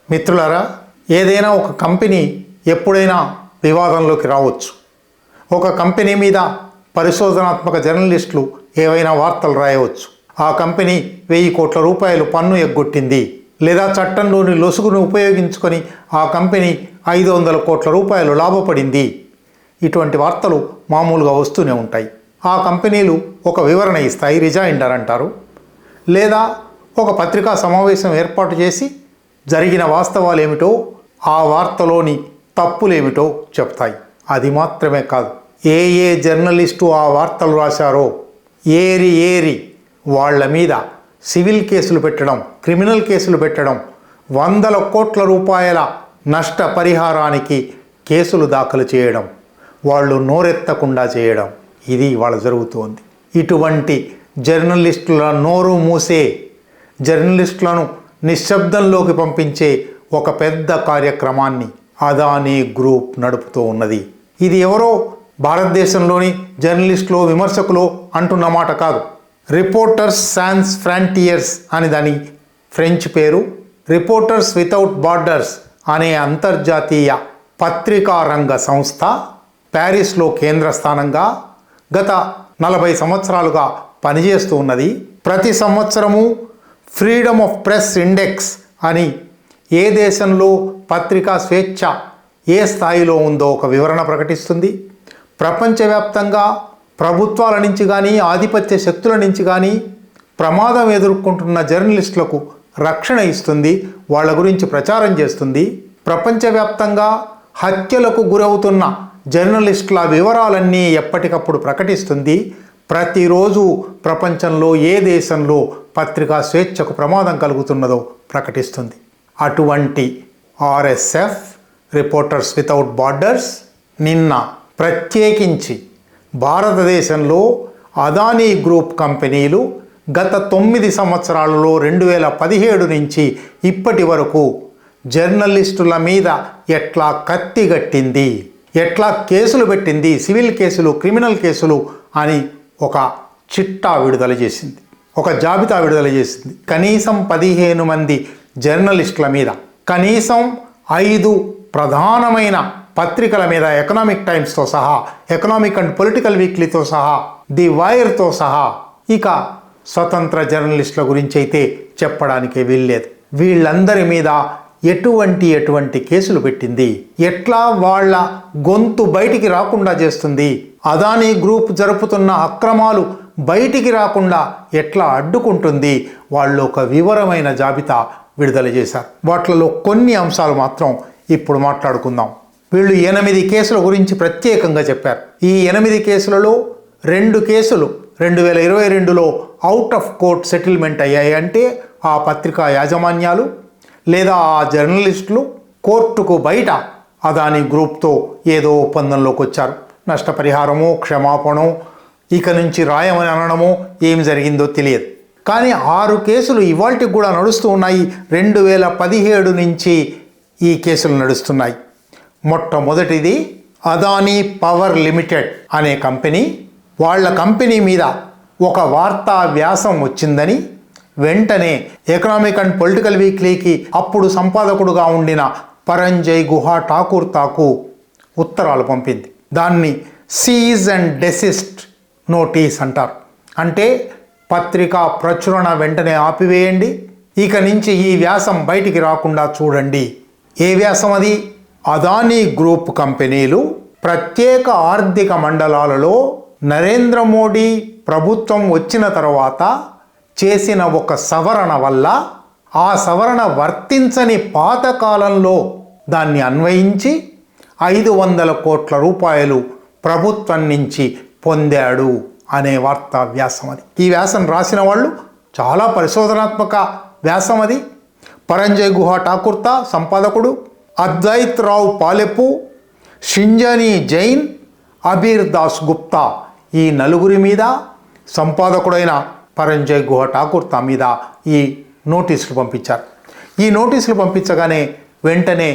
మిత్రులారా, ఏదైనా ఒక కంపెనీ ఎప్పుడైనా వివాదంలోకి రావచ్చు. ఒక కంపెనీ మీద పరిశోధనాత్మక జర్నలిస్టులు ఏవైనా వార్తలు రాయవచ్చు. ఆ కంపెనీ 1000 కోట్ల రూపాయలు పన్ను ఎగ్గొట్టింది, లేదా చట్టంలోని లొసుగును ఉపయోగించుకొని ఆ కంపెనీ 500 కోట్ల రూపాయలు లాభపడింది. ఇటువంటి వార్తలు మామూలుగా వస్తూనే ఉంటాయి. ఆ కంపెనీలు ఒక వివరణ ఇస్తాయి, రిజైండర్ అంటారు. లేదా ఒక పత్రికా సమావేశం ఏర్పాటు చేసి జరిగిన వాస్తవాలు ఏమిటో, ఆ వార్తలోని తప్పులేమిటో చెప్తాయి. అది మాత్రమే కాదు, ఏ జర్నలిస్టు ఆ వార్తలు రాశారో ఏరి వాళ్ళ మీద సివిల్ కేసులు పెట్టడం, క్రిమినల్ కేసులు పెట్టడం, 100 కోట్ల రూపాయల నష్టపరిహారానికి కేసులు దాఖలు చేయడం, వాళ్ళు నోరెత్తకుండా చేయడం, ఇది ఇవాళ జరుగుతోంది. ఇటువంటి జర్నలిస్టుల నోరు మూసే, జర్నలిస్టులను నిశ్శబ్దంలోకి పంపించే ఒక పెద్ద కార్యక్రమాన్ని అదానీ గ్రూప్ నడుపుతూ ఉన్నది. ఇది ఎవరో భారతదేశంలోని జర్నలిస్టులో విమర్శకులు అంటున్న మాట కాదు. రిపోర్టర్స్ సాన్స్ ఫ్రాంటియర్స్ అని దాని ఫ్రెంచ్ పేరు. రిపోర్టర్స్ వితౌట్ బార్డర్స్ అనే అంతర్జాతీయ పత్రికా రంగ సంస్థ ప్యారిస్లో కేంద్ర స్థానంగా గత 40 సంవత్సరాలుగా పనిచేస్తూ ఉన్నది. ప్రతి సంవత్సరము ఫ్రీడమ్ ఆఫ్ ప్రెస్ ఇండెక్స్ అని ఏ దేశంలో పత్రికా స్వేచ్ఛ ఏ స్థాయిలో ఉందో ఒక వివరణ ప్రకటిస్తుంది. ప్రపంచవ్యాప్తంగా ప్రభుత్వాల నుంచి కానీ, ఆధిపత్య శక్తుల నుంచి కానీ ప్రమాదం ఎదుర్కొంటున్న జర్నలిస్టులకు రక్షణ ఇస్తుంది, వాళ్ళ గురించి ప్రచారం చేస్తుంది. ప్రపంచవ్యాప్తంగా హత్యలకు గురవుతున్న జర్నలిస్టుల వివరాలన్నీ ఎప్పటికప్పుడు ప్రకటిస్తుంది. ప్రతిరోజు ప్రపంచంలో ఏ దేశంలో పత్రికా స్వేచ్ఛకు ప్రమాదం కలుగుతున్నదో ప్రకటిస్తుంది. అటువంటి RSF, రిపోర్టర్స్ వితౌట్ బార్డర్స్, నిన్న ప్రత్యేకించి భారతదేశంలో అదానీ గ్రూప్ కంపెనీలు గత 9 సంవత్సరాలలో 2017 నుంచి ఇప్పటి వరకు జర్నలిస్టుల మీద ఎట్లా కత్తిగట్టింది, ఎట్లా కేసులు పెట్టింది, సివిల్ కేసులు, క్రిమినల్ కేసులు అని ఒక చిట్టా విడుదల చేసింది, ఒక జాబితా విడుదల చేసింది. కనీసం 15 మంది జర్నలిస్టుల మీద, కనీసం 5 ప్రధానమైన పత్రికల మీద, ఎకనామిక్ టైమ్స్తో సహా, ఎకనామిక్ అండ్ పొలిటికల్ వీక్లీతో సహా, ది వైర్తో సహా, ఇక స్వతంత్ర జర్నలిస్టుల గురించి అయితే చెప్పడానికే వీల్లేదు. వీళ్ళందరి మీద ఎటువంటి కేసులు పెట్టింది, ఎట్లా వాళ్ళ గొంతు బయటికి రాకుండా చేస్తుంది, అదానీ గ్రూప్ జరుపుతున్న అక్రమాలు బయటికి రాకుండా ఎట్లా అడ్డుకుంటుంది, వాళ్ళు ఒక వివరమైన జాబితా విడుదల చేశారు. వాటిలో కొన్ని అంశాలు మాత్రం ఇప్పుడు మాట్లాడుకుందాం. వీళ్ళు 8 కేసుల గురించి ప్రత్యేకంగా చెప్పారు. ఈ 8 కేసులలో 2 కేసులు 2022లో అవుట్ ఆఫ్ కోర్ట్ సెటిల్మెంట్ అయ్యాయి. అంటే ఆ పత్రికా యాజమాన్యాలు లేదా ఆ జర్నలిస్టులు కోర్టుకు బయట అదానీ గ్రూప్తో ఏదో ఒప్పందంలోకి వచ్చారు. నష్టపరిహారమో, క్షమాపణో, ఇక నుంచి రాయమని అనడమో ఏం జరిగిందో తెలియదు. కానీ 6 కేసులు ఇవాల్టికి కూడా నడుస్తూ ఉన్నాయి. 2017 నుంచి ఈ కేసులు నడుస్తున్నాయి. మొట్టమొదటిది అదానీ పవర్ లిమిటెడ్ అనే కంపెనీ. వాళ్ళ కంపెనీ మీద ఒక వార్తా వ్యాసం వచ్చిందని వెంటనే ఎకనామిక్ అండ్ పొలిటికల్ వీక్లీకి అప్పుడు సంపాదకుడుగా ఉండిన పరంజయ్ గుహా ఠాకూర్కు ఉత్తరాలు పంపింది. దాన్ని సీజ్ అండ్ డెసిస్ట్ నోటీస్ అంటారు. అంటే పత్రికా ప్రచురణ వెంటనే ఆపివేయండి, ఇక నుంచి ఈ వ్యాసం బయటికి రాకుండా చూడండి. ఏ వ్యాసం అది? అదానీ గ్రూప్ కంపెనీలు ప్రత్యేక ఆర్థిక మండలాలలో నరేంద్ర మోడీ ప్రభుత్వం వచ్చిన తర్వాత చేసిన ఒక సవరణ వల్ల ఆ సవరణ వర్తించని పాతకాలంలో దాన్ని అన్వయించి 500 కోట్ల రూపాయలు ప్రభుత్వం నుంచి పొందాడు అనే వార్తా వ్యాసం అది. ఈ వ్యాసం రాసిన వాళ్ళు చాలా పరిశోధనాత్మక వ్యాసం అది. పరంజయ్ గుహా ఠాకూర్ సంపాదకుడు, అద్వైత్ రావు పాలెప్పు, షింజనీ జైన్, అబీర్ దాస్ గుప్తా, ఈ 4 మీద సంపాదకుడైన పరంజయ్ గుహా ఠాకూర్ మీద ఈ నోటీసులు పంపించారు. ఈ నోటీసులు పంపించగానే వెంటనే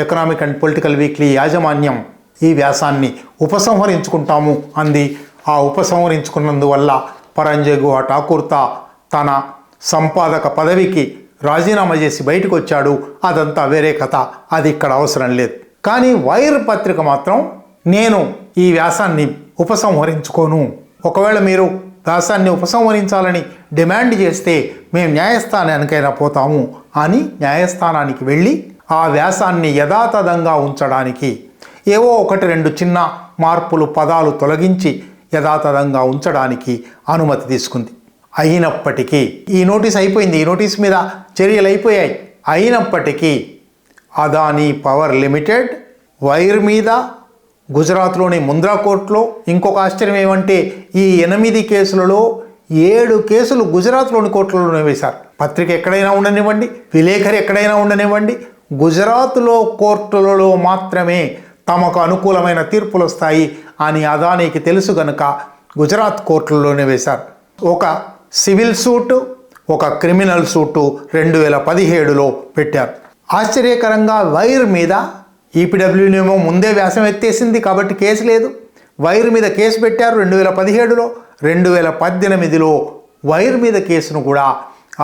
ఎకనామిక్ అండ్ పొలిటికల్ వీక్లీ యాజమాన్యం ఈ వ్యాసాన్ని ఉపసంహరించుకుంటాము అంది. ఆ ఉపసంహరించుకున్నందువల్ల పరంజయ్ గుహా ఠాకూర్ తన సంపాదక పదవికి రాజీనామా చేసి బయటకు వచ్చాడు. అదంతా వేరే కథ, అది ఇక్కడ అవసరం లేదు. కానీ వైర్ పత్రిక మాత్రం నేను ఈ వ్యాసాన్ని ఉపసంహరించుకోను, ఒకవేళ మీరు వ్యాసాన్ని ఉపసంహరించాలని డిమాండ్ చేస్తే మేము న్యాయస్థానానికైనా పోతాము అని న్యాయస్థానానికి వెళ్ళి ఆ వ్యాసాన్ని యథాతథంగా ఉంచడానికి ఏవో 1-2 చిన్న మార్పులు, పదాలు తొలగించి యథాతథంగా ఉంచడానికి అనుమతి తీసుకుంది. అయినప్పటికీ ఈ నోటీస్ అయిపోయింది, ఈ నోటీస్ మీద చర్యలు అయిపోయాయి. అయినప్పటికీ అదానీ పవర్ లిమిటెడ్ వైర్ మీద గుజరాత్లోని ముంద్రా కోర్టులో, ఇంకొక ఆశ్చర్యం ఏమంటే ఈ 8 కేసులలో 7 కేసులు గుజరాత్లోని కోర్టులలోనే వేశారు. పత్రిక ఎక్కడైనా ఉండనివ్వండి, విలేకరి ఎక్కడైనా ఉండనివ్వండి, గుజరాత్లో కోర్టులలో మాత్రమే తమకు అనుకూలమైన తీర్పులు వస్తాయి అని అదానీకి తెలుసు గనుక గుజరాత్ కోర్టులలోనే వేశారు. ఒక సివిల్ సూటు, ఒక క్రిమినల్ సూటు 2017లో పెట్టారు. ఆశ్చర్యకరంగా వైర్ మీద ఈపీడబ్ల్యూనేమో ముందే వ్యాసం ఎత్తేసింది కాబట్టి కేసు లేదు. వైర్ మీద కేసు పెట్టారు 2017లో. 2018లో వైర్ మీద కేసును కూడా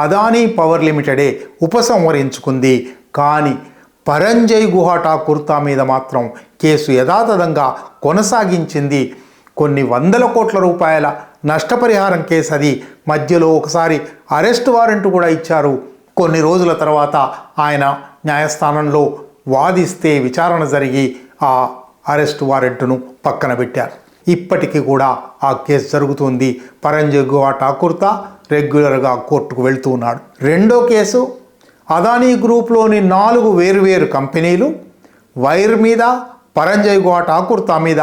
అదానీ పవర్ లిమిటెడే ఉపసంహరించుకుంది. కానీ పరంజయ్ గుహా ఠాకూర్ మీద మాత్రం కేసు యథాతథంగా కొనసాగించింది. కొన్ని వందల కోట్ల రూపాయల నష్టపరిహారం కేసు అది. మధ్యలో ఒకసారి అరెస్ట్ వారెంట్ కూడా ఇచ్చారు. కొన్ని రోజుల తర్వాత ఆయన న్యాయస్థానంలో వాదిస్తే విచారణ జరిగి ఆ అరెస్ట్ వారెంట్ను పక్కన పెట్టారు. ఇప్పటికీ కూడా ఆ కేసు జరుగుతుంది. పరంజయ్ గుహా ఠాకూర్ రెగ్యులర్గా కోర్టుకు వెళ్తూ ఉన్నాడు. రెండో కేసు అదానీ గ్రూప్లోని 4 వేరువేరు కంపెనీలు వైర్ మీద, పరంజయ్ గుహా ఠాకూర్ మీద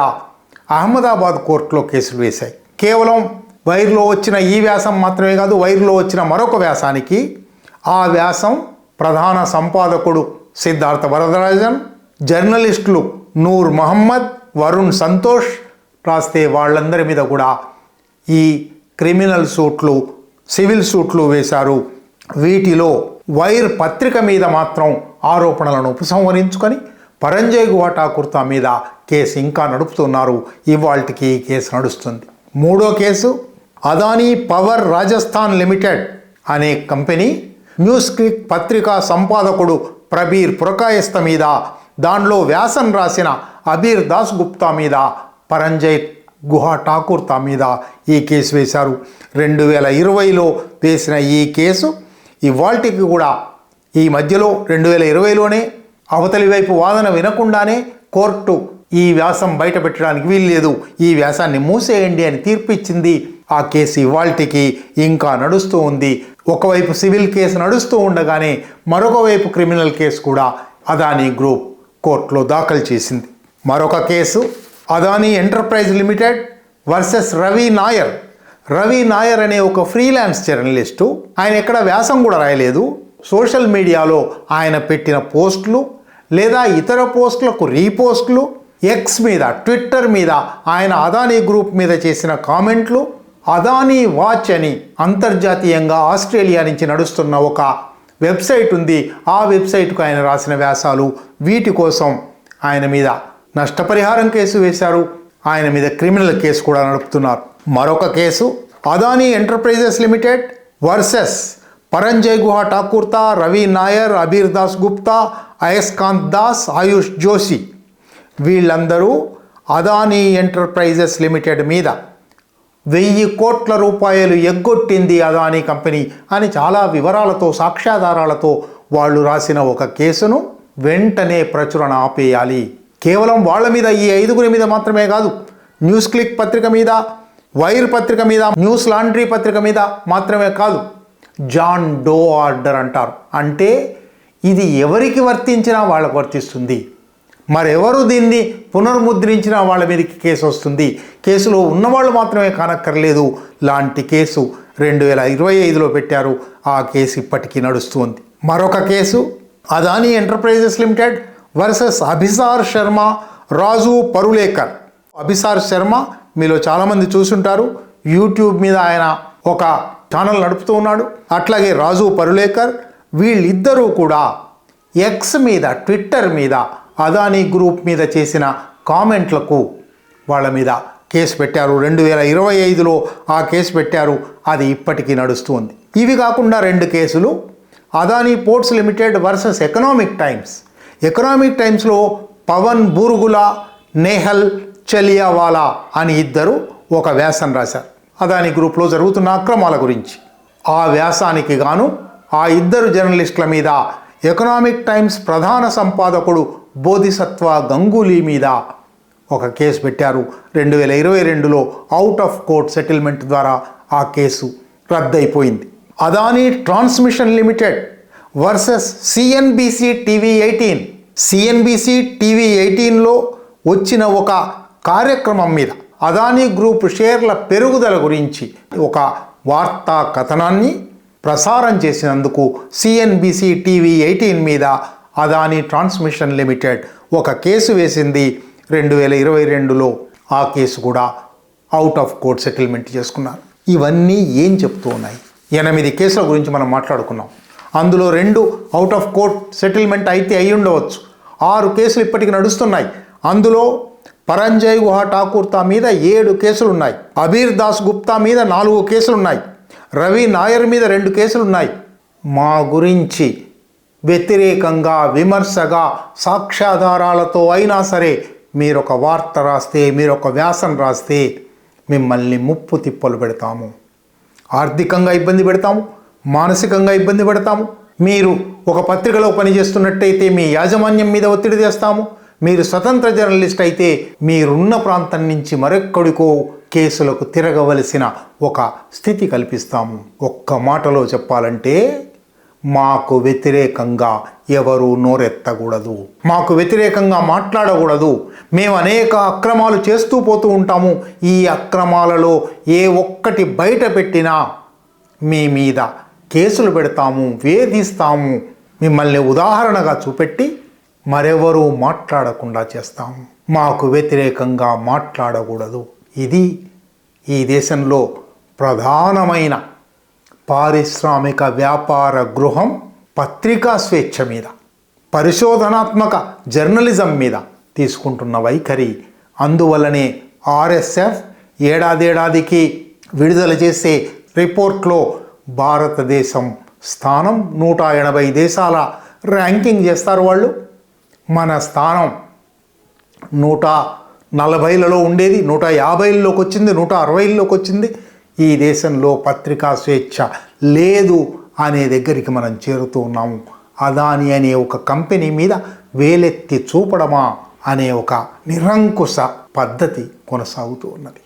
అహ్మదాబాద్ కోర్టులో కేసులు వేశాయి. కేవలం వైర్లో వచ్చిన ఈ వ్యాసం మాత్రమే కాదు, వైర్లో వచ్చిన మరొక వ్యాసానికి ఆ వ్యాసం ప్రధాన సంపాదకుడు సిద్ధార్థ వరదరాజన్, జర్నలిస్టులు నూర్ మహమ్మద్, వరుణ్ సంతోష్ రాస్తే వాళ్ళందరి మీద కూడా ఈ క్రిమినల్ సూట్లు, సివిల్ సూట్లు వేశారు. వీటిలో వైర్ పత్రిక మీద మాత్రం ఆరోపణలను ఉపసంహరించుకొని పరంజయ్ గుహా ఠాకూర్ మీద కేసు ఇంకా నడుపుతున్నారు. ఇవాల్టికి ఈ కేసు నడుస్తుంది. మూడో case Adani power Rajasthan limited అనే కంపెనీ న్యూస్ క్లిక్ పత్రికా సంపాదకుడు ప్రబీర్ పురకాయస్థ మీద, దానిలో వ్యాసం రాసిన అబీర్ దాస్ గుప్తా మీద, పరంజయ్ గుహా ఠాకూర్ మీద ఈ కేసు వేశారు. 2020లో వేసిన ఈ కేసు ఇవాల్టికి కూడా ఈ మధ్యలో 2020లోనే అవతలి వైపు వాదన వినకుండానే కోర్టు ఈ వ్యాసం బయట పెట్టడానికి వీల్లేదు, ఈ వ్యాసాన్ని మూసేయండి అని తీర్పు ఇచ్చింది. ఆ కేసు ఇవాల్టికి ఇంకా నడుస్తూ ఉంది. ఒకవైపు సివిల్ కేసు నడుస్తూ ఉండగానే మరొక వైపు క్రిమినల్ కేసు కూడా అదానీ గ్రూప్ కోర్టులో దాఖలు చేసింది. మరొక case Adani enterprise limited versus Ravi Nair. Ravi Nair అనే ఒక ఫ్రీలాన్స్ జర్నలిస్టు, ఆయన ఎక్కడ వ్యాసం కూడా రాయలేదు. సోషల్ మీడియాలో ఆయన పెట్టిన పోస్టులు లేదా ఇతర పోస్టులకు రీపోస్టులు, ఎక్స్ మీద, ట్విట్టర్ మీద ఆయన అదానీ గ్రూప్ మీద చేసిన కామెంట్లు, అదానీ వాచ్ అని అంతర్జాతీయంగా ఆస్ట్రేలియా నుంచి నడుస్తున్న ఒక వెబ్సైట్ ఉంది, ఆ వెబ్సైట్కు ఆయన రాసిన వ్యాసాలు, వీటి కోసం ఆయన మీద నష్టపరిహారం కేసు వేశారు. ఆయన మీద క్రిమినల్ కేసు కూడా నడుపుతున్నారు. మరొక case Adani enterprises limited versus Paranjoy Guha Thakur, Ravi Nair, Abir Das Gupta, Ayaskant Das, Ayush Joshi. వీళ్ళందరూ అదానీ ఎంటర్ప్రైజెస్ లిమిటెడ్ మీద 1000 కోట్ల రూపాయలు ఎగ్గొట్టింది అదానీ కంపెనీ అని చాలా వివరాలతో, సాక్ష్యాధారాలతో వాళ్ళు రాసిన ఒక కేసును వెంటనే ప్రచురణ ఆపేయాలి. కేవలం వాళ్ళ మీద, ఈ 5గురి మీద మాత్రమే కాదు, న్యూస్ క్లిక్ పత్రిక మీద, వైర్ పత్రిక మీద, న్యూస్ లాండ్రీ పత్రిక మీద మాత్రమే కాదు, జాన్ డో ఆర్డర్ అంటారు. అంటే ఇది ఎవరికి వర్తించినా వాళ్ళకు వర్తిస్తుంది. మరెవరు దీన్ని పునర్ముద్రించినా వాళ్ళ మీదకి కేసు వస్తుంది. కేసులో ఉన్నవాళ్ళు మాత్రమే కానక్కర్లేదు. లాంటి కేసు 2025లో పెట్టారు. ఆ కేసు ఇప్పటికీ నడుస్తుంది. మరొక case Adani enterprises limited versus Abhisar Sharma, Raju Parulekar. Abhisar Sharma మీలో చాలామంది చూసుంటారు. యూట్యూబ్ మీద ఆయన ఒక ఛానల్ నడుపుతూ ఉన్నాడు. అట్లాగే రాజు పరులేకర్, వీళ్ళిద్దరూ కూడా ఎక్స్ మీద, ట్విట్టర్ మీద అదానీ గ్రూప్ మీద చేసిన కామెంట్లకు వాళ్ళ మీద కేసు పెట్టారు. 2025లో ఆ కేసు పెట్టారు. అది ఇప్పటికీ నడుస్తుంది. ఇవి కాకుండా 2 కేసులు Adani ports limited versus economic times. Economic టైమ్స్లో పవన్ బూరుగుల, నేహల్ చలియావాలా అని ఇద్దరు ఒక వ్యాసం రాశారు అదానీ గ్రూప్లో జరుగుతున్న అక్రమాల గురించి. ఆ వ్యాసానికి గాను ఆ ఇద్దరు జర్నలిస్టుల మీద ఎకనామిక్ టైమ్స్ ప్రధాన సంపాదకుడు బోధిసత్వ గంగూలీ మీద ఒక కేసు పెట్టారు. 2022లో అవుట్ ఆఫ్ కోర్ట్ సెటిల్మెంట్ ద్వారా ఆ కేసు రద్దయిపోయింది. Adani transmission limited versus CNBC TV 18. CNBC TV 18లో వచ్చిన ఒక కార్యక్రమం మీద అదానీ గ్రూప్ షేర్ల పెరుగుదల గురించి ఒక వార్తా కథనాన్ని ప్రసారం చేసినందుకు సిఎన్బిసి టీవీ 18 మీద అదానీ ట్రాన్స్మిషన్ లిమిటెడ్ ఒక కేసు వేసింది. 2022లో ఆ కేసు కూడా అవుట్ ఆఫ్ కోర్ట్ సెటిల్మెంట్ చేసుకున్నారు. ఇవన్నీ ఏం చెప్తూ ఉన్నాయి? 8 కేసుల గురించి మనం మాట్లాడుకున్నాం. అందులో 2 అవుట్ ఆఫ్ కోర్ట్ సెటిల్మెంట్ అయితే అయి ఉండవచ్చు. 6 కేసులు ఇప్పటికి నడుస్తున్నాయి. అందులో పరంజయ్ గుహా ఠాకూర్తా మీద 7 కేసులు ఉన్నాయి. అబీర్ దాస్ గుప్తా మీద 4 కేసులు ఉన్నాయి. రవి నాయర్ మీద 2 కేసులు ఉన్నాయి. మా గురించి వ్యతిరేకంగా, విమర్శగా, సాక్ష్యాధారాలతో అయినా సరే మీరు ఒక వార్త రాస్తే, మీరు ఒక వ్యాసం రాస్తే మిమ్మల్ని ముప్పు తిప్పలు పెడతాము. ఆర్థికంగా ఇబ్బంది పెడతాము, మానసికంగా ఇబ్బంది పెడతాము. మీరు ఒక పత్రికలో పనిచేస్తున్నట్టయితే మీ యాజమాన్యం మీద ఒత్తిడి చేస్తాము. మీరు స్వతంత్ర జర్నలిస్ట్ అయితే మీరున్న ప్రాంతం నుంచి మరొక్కడికో కేసులకు తిరగవలసిన ఒక స్థితి కల్పిస్తాము. ఒక్క మాటలో చెప్పాలంటే మాకు వ్యతిరేకంగా ఎవరు నోరెత్తకూడదు, మాకు వ్యతిరేకంగా మాట్లాడకూడదు. మేము అనేక అక్రమాలు చేస్తూ పోతూ ఉంటాము. ఈ అక్రమాలలో ఏ ఒక్కటి బయట పెట్టినా మీ మీద కేసులు పెడతాము, వేధిస్తాము. మిమ్మల్ని ఉదాహరణగా చూపెట్టి మరెవరూ మాట్లాడకుండా చేస్తాము. మాకు వ్యతిరేకంగా మాట్లాడకూడదు. ఇది ఈ దేశంలో ప్రధానమైన పారిశ్రామిక వ్యాపార గృహం పత్రికా స్వేచ్ఛ మీద, పరిశోధనాత్మక జర్నలిజం మీద తీసుకుంటున్న వైఖరి. అందువల్లనే ఆర్ఎస్ఎఫ్ ఏడాదికి విడుదల చేసే రిపోర్ట్లో భారతదేశం స్థానం 180 దేశాల ర్యాంకింగ్ చేస్తారు వాళ్ళు. మన స్థానం 140లలో ఉండేది 150లోకి వచ్చింది, 160లోకి వచ్చింది. ఈ దేశంలో పత్రికా స్వేచ్ఛ లేదు అనే దగ్గరికి మనం చేరుతూ ఉన్నాము. అదానీ అనే ఒక కంపెనీ మీద వేలెత్తి చూపడమా అనే ఒక నిరంకుశ పద్ధతి కొనసాగుతూ ఉన్నది.